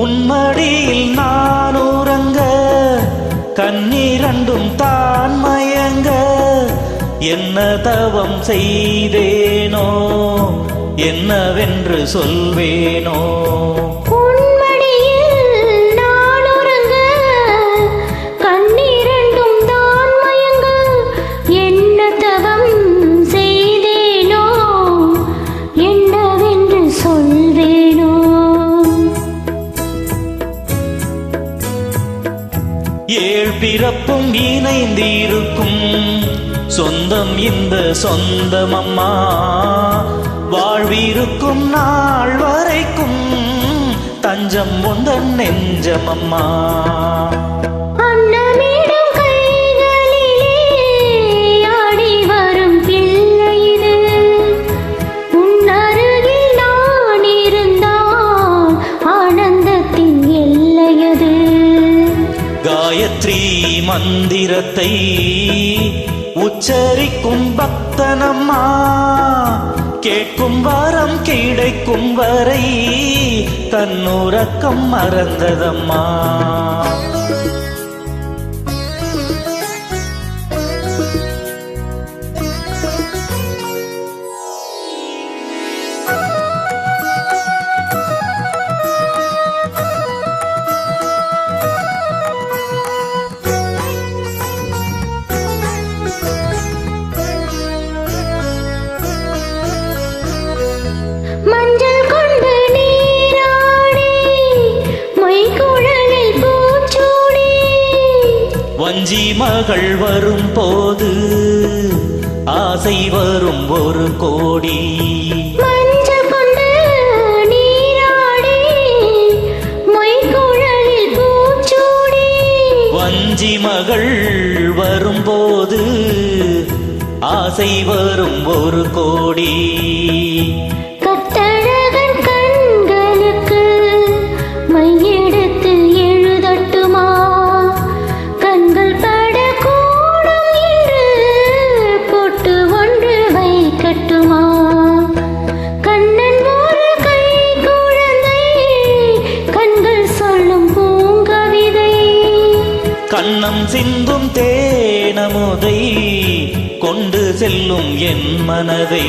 உன்மடியில் நான் உறங்க கண்ணீரண்டும் தான் மயங்க என்ன தவம் செய்தேனோ என்னவென்று சொல்வேனோ ஏழ் பிறப்பும் இணைந்திருக்கும் சொந்தம் இந்த சொந்தமம்மா வாழ்விருக்கும் நாள் வரைக்கும் தஞ்சம் உந்தன் நெஞ்சமம்மா காயத்ரி மந்திரத்தை உச்சரிக்கும் பக்தனம்மா கேட்கும் வரம் கிடைக்கும் வரை தன்னுறக்கம் மறந்ததம்மா வஞ்சி மகள் வரும் போது ஆசை வரும் ஒரு கோடி மஞ்சள் கொண்டு நீராடி மொய்குழலில் பூச்சூடி வஞ்சி மகள் வரும்போது ஆசை வரும் ஒரு கோடி கட்டழகன் கண்களுக்கு மையெடுத்து எழுதட்டுமா கண்கள் படக்கூடும் என்று போட்டு ஒன்று வைக்கட்டுமா கண்ணன் ஒரு கை குழந்தை கண்கள் சொல்லும் பூங்கவிதை கண்ணம் சிந்தும் தேனமுதை கொண்டு செல்லும் என் மனதை